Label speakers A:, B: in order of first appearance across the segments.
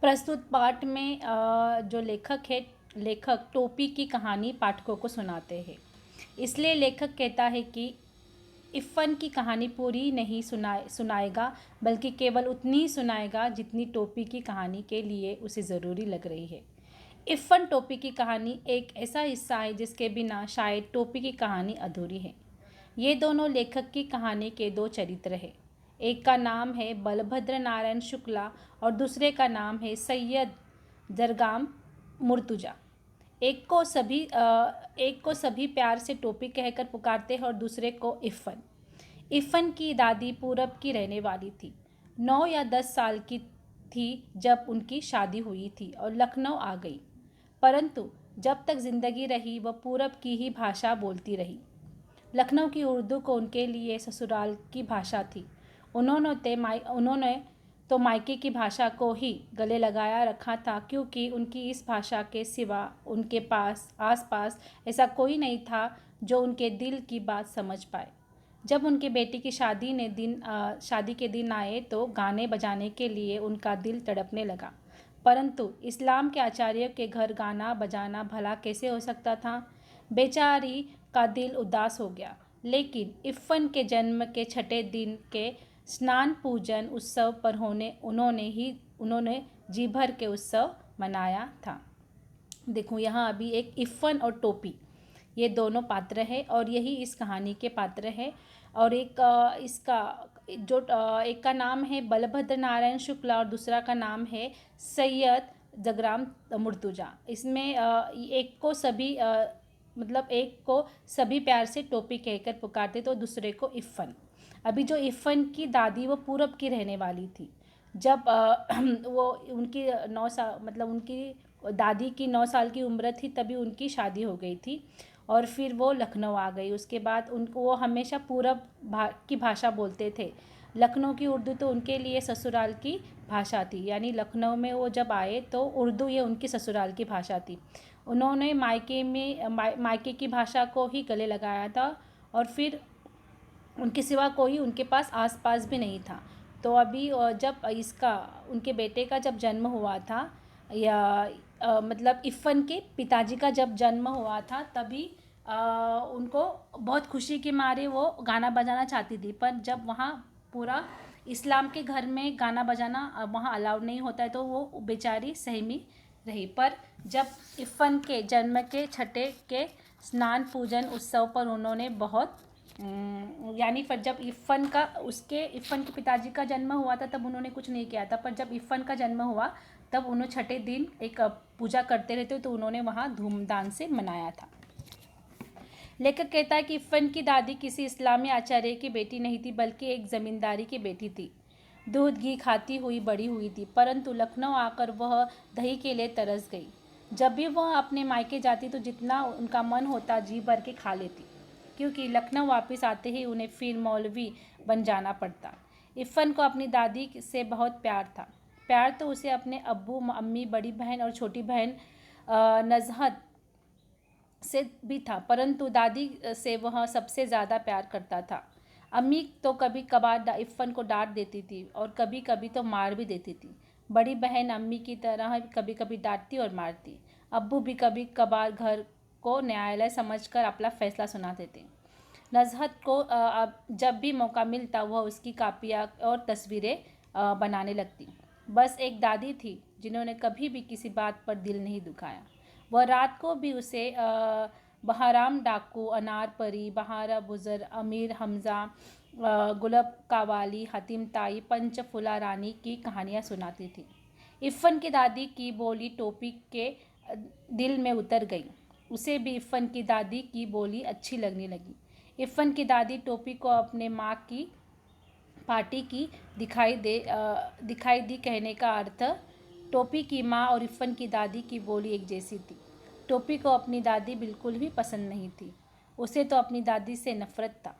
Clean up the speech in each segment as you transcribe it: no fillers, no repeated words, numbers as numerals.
A: प्रस्तुत पाठ में जो लेखक टोपी की कहानी पाठकों को सुनाते हैं। इसलिए लेखक कहता है कि इफ़्फ़न की कहानी पूरी नहीं सुनाएगा, बल्कि केवल उतनी ही सुनाएगा जितनी टोपी की कहानी के लिए उसे ज़रूरी लग रही है। इफ़्फ़न टोपी की कहानी एक ऐसा हिस्सा है जिसके बिना शायद टोपी की कहानी अधूरी है। ये दोनों लेखक की कहानी के दो चरित्र हैं। एक का नाम है बलभद्र नारायण शुक्ला और दूसरे का नाम है सैयद जरगाम मुर्तुजा। एक को सभी प्यार से टोपी कहकर पुकारते हैं और दूसरे को इफ़्फ़न। इफ़्फ़न की दादी पूरब की रहने वाली थी। 9 या 10 साल की थी जब उनकी शादी हुई थी और लखनऊ आ गई। परंतु जब तक जिंदगी रही वह पूरब की ही भाषा बोलती रही। लखनऊ की उर्दू को उनके लिए ससुराल की भाषा थी। उन्होंने तो मायके की भाषा को ही गले लगाया रखा था, क्योंकि उनकी इस भाषा के सिवा उनके पास आसपास ऐसा कोई नहीं था जो उनके दिल की बात समझ पाए। जब उनके बेटी की शादी के दिन आए तो गाने बजाने के लिए उनका दिल तड़पने लगा। परंतु इस्लाम के आचार्य के घर गाना बजाना भला कैसे हो सकता था। बेचारी का दिल उदास हो गया। लेकिन इफ़्फ़न के जन्म के छठे दिन के स्नान पूजन उत्सव पर उन्होंने जी भर के उत्सव मनाया था। देखो यहाँ अभी एक इफ़्फ़न और टोपी, ये दोनों पात्र हैं और यही इस कहानी के पात्र हैं। और एक का नाम है बलभद्र नारायण शुक्ला और दूसरा का नाम है सैयद जगराम मुर्तुजा। इसमें एक को सभी प्यार से टोपी कहकर पुकारते तो दूसरे को इफ़्फ़न। अभी जो इफ़्फ़न की दादी वो पूरब की रहने वाली थी। जब वो उनकी 9 साल उनकी दादी की 9 साल की उम्र थी तभी उनकी शादी हो गई थी और फिर वो लखनऊ आ गई। उसके बाद उनको वो हमेशा पूरब की भाषा बोलते थे। लखनऊ की उर्दू तो उनके लिए ससुराल की भाषा थी, यानी लखनऊ में वो जब आए तो उर्दू ये उनकी ससुराल की भाषा थी। उन्होंने मायके की भाषा को ही गले लगाया था और फिर उनके सिवा कोई उनके पास आसपास भी नहीं था। तो अभी जब उनके बेटे का जब जन्म हुआ था, या इफ़्फ़न के पिताजी का जब जन्म हुआ था, तभी उनको बहुत खुशी के मारे वो गाना बजाना चाहती थी। पर जब वहाँ पूरा इस्लाम के घर में गाना बजाना वहाँ अलाउड नहीं होता है तो वो बेचारी सहमी रही। पर जब इफ़्फ़न के जन्म के छठे के स्नान पूजन उत्सव पर उन्होंने बहुत यानी पर जब इफ़्फ़न के पिताजी का जन्म हुआ था तब उन्होंने कुछ नहीं किया था। पर जब इफ़्फ़न का जन्म हुआ तब उन्होंने छठे दिन एक पूजा करते रहते तो उन्होंने वहाँ धूमधाम से मनाया था। लेखक कहता है कि इफ़्फ़न की दादी किसी इस्लामी आचार्य की बेटी नहीं थी, बल्कि एक ज़मींदारी की बेटी थी। दूध घी खाती हुई बड़ी हुई थी, परंतु लखनऊ आकर वह दही के लिए तरस गई। जब भी वह अपने मायके जाती तो जितना उनका मन होता जी भर के खा लेती, क्योंकि लखनऊ वापस आते ही उन्हें फिर मौलवी बन जाना पड़ता। इफ़्फ़न को अपनी दादी से बहुत प्यार था। प्यार तो उसे अपने अब्बू, अम्मी, बड़ी बहन और छोटी बहन नज़हत से भी था, परंतु दादी से वह सबसे ज़्यादा प्यार करता था। अम्मी तो कभी कभार इफ़्फ़न को डांट देती थी और कभी कभी तो मार भी देती थी। बड़ी बहन अम्मी की तरह कभी कभी डांटती और मारती। अब्बू भी कभी कभार घर को न्यायालय समझकर अपना फैसला सुनाते थे। नज़हत को जब भी मौका मिलता वह उसकी कापियाँ और तस्वीरें बनाने लगती। बस एक दादी थी जिन्होंने कभी भी किसी बात पर दिल नहीं दुखाया। वह रात को भी उसे बहराम डाकू, अनार परी, बहारा बुज़र, अमीर हमज़ा, गुलब कावाली, हतीम ताई, पंच फुला रानी की कहानियाँ सुनाती थी। इफ़्फ़न की दादी की बोली टोपी के दिल में उतर गई। उसे भी इफ़्फ़न की दादी की बोली अच्छी लगने लगी। इफ़्फ़न की दादी टोपी को अपने माँ की पार्टी की दिखाई दी। कहने का अर्थ टोपी की माँ और इफ़्फ़न की दादी की बोली एक जैसी थी। टोपी को अपनी दादी बिल्कुल भी पसंद नहीं थी। उसे तो अपनी दादी से नफ़रत था।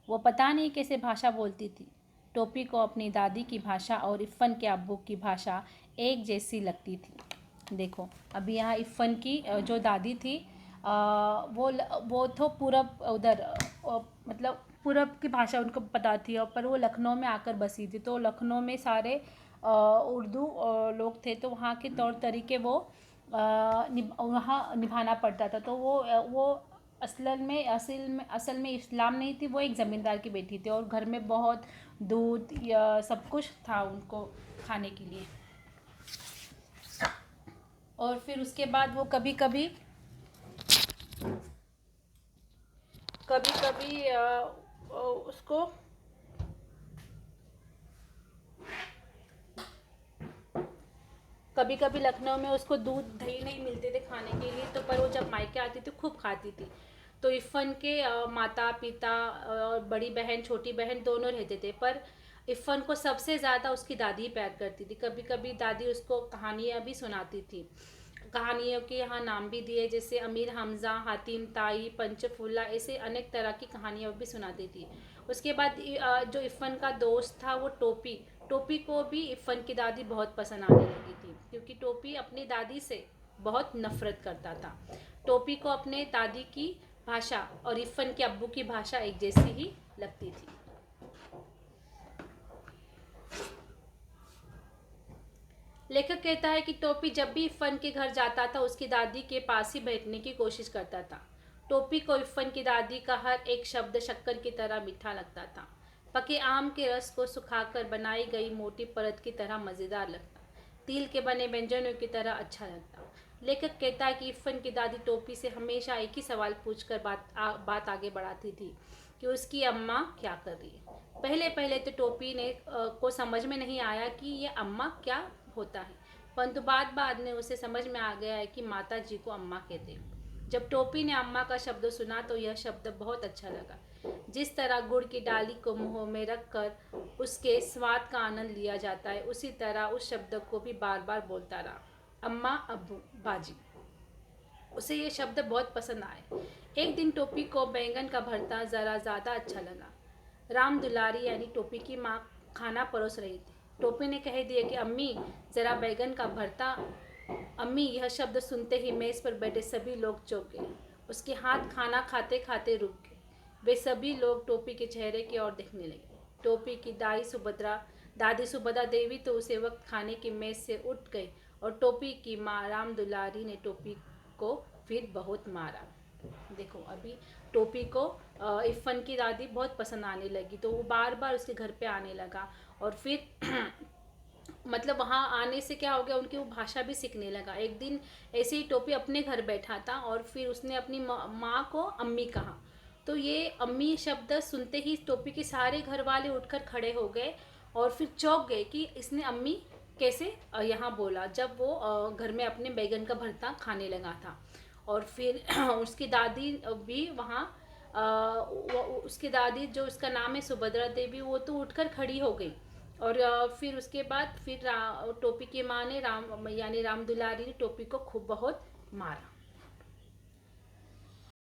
A: वो पता नहीं कैसे भाषा बोलती थी। टोपी को अपनी दादी की भाषा और इफ़्फ़न के अब्बू की भाषा एक जैसी लगती थी। देखो अभी यहाँ इफ़्फ़न की जो दादी थी वो तो पूरब पूरब की भाषा उनको पता थी, और पर वो लखनऊ में आकर बसी थी। तो लखनऊ में सारे उर्दू लोग थे, तो वहाँ के तौर तरीके वो वहाँ निभाना पड़ता था। तो वो असल में इस्लाम नहीं थी, वो एक ज़मींदार की बेटी थी, और घर में बहुत दूध या सब कुछ था उनको खाने के लिए। और फिर उसके बाद वो कभी कभी उसको कभी कभी लखनऊ में उसको दूध दही नहीं मिलते थे खाने के लिए, तो पर वो जब मायके आती थी खूब खाती थी। तो इफ़न के माता पिता और बड़ी बहन छोटी बहन दोनों रहते थे, पर इफ़न को सबसे ज़्यादा उसकी दादी प्यार करती थी। कभी कभी दादी उसको कहानियाँ भी सुनाती थी। कहानियों के यहाँ नाम भी दिए, जैसे अमीर हमज़ा, हातिम ताई, पंचफूला, ऐसे अनेक तरह की कहानियाँ भी सुनाती थी। उसके बाद जो इफ़न का दोस्त था वो टोपी टोपी को भी इफ़न की दादी बहुत पसंद आने लगी थी, क्योंकि टोपी अपनी दादी से बहुत नफरत करता था। टोपी को अपने दादी की भाषा और इफ़न के अब्बू की भाषा एक जैसी ही लगती थी। लेखक कहता है कि टोपी जब भी इफ़न के घर जाता था उसकी दादी के पास ही बैठने की कोशिश करता था। टोपी को इफ़न की दादी का हर एक शब्द शक्कर की तरह मीठा लगता था। पके आम के रस को सुखाकर बनाई गई मोटी परत की तरह मज़ेदार लगता, तिल के बने व्यंजनों की तरह अच्छा लगता। लेखक कहता है कि इफ़न की दादी टोपी से हमेशा एक ही सवाल पूछकर बात आगे बढ़ाती थी कि उसकी अम्मा क्या कर रही है। पहले पहले तो टोपी ने को समझ में नहीं आया कि ये अम्मा क्या होता है, परंतु बाद में उसे समझ में आ गया है कि माता जी को अम्मा कहते हैं। जब टोपी ने अम्मा का शब्द सुना तो यह शब्द बहुत अच्छा लगा। जिस तरह गुड़ की डाली को मुंह में रखकर उसके स्वाद का आनंद लिया जाता है, उसी तरह उस शब्द को भी बार बार बोलता रहा, अम्मा, अब्बू, बाजी। उसे ये शब्द बहुत पसंद आए। एक दिन टोपी को बैंगन का भरता ज़रा ज़्यादा अच्छा लगा। राम दुलारी यानी टोपी की माँ खाना परोस रही थी। टोपी ने कह दिया कि अम्मी, ज़रा बैंगन का भरता। अम्मी यह शब्द सुनते ही मेज़ पर बैठे सभी लोग चौंक गए। उसके हाथ खाना खाते खाते रुक गए। वे सभी लोग टोपी के चेहरे की ओर देखने लगे। टोपी की दादी सुभद्रा देवी तो उसे वक्त खाने की मेज़ से उठ गई, और टोपी की माँ राम दुलारी ने टोपी को फिर बहुत मारा। देखो, अभी टोपी को इफ़न की दादी बहुत पसंद आने लगी, तो वो बार बार उसके घर पे आने लगा, और फिर मतलब वहाँ आने से क्या हो गया, उनकी वो भाषा भी सीखने लगा। एक दिन ऐसे ही टोपी अपने घर बैठा था, और फिर उसने अपनी माँ को अम्मी कहा। तो ये अम्मी शब्द सुनते ही टोपी के सारे घर वाले उठकर खड़े हो गए, और फिर चौंक गए कि इसने अम्मी कैसे यहाँ बोला, जब वो घर में अपने बैगन का भरता खाने लगा था। और फिर उसकी दादी भी वहाँ उसकी दादी, जो उसका नाम है सुभद्रा देवी, वो तो उठकर खड़ी हो गई। और फिर उसके बाद फिर टोपी की माँ ने राम दुलारी ने टोपी को खूब बहुत मारा।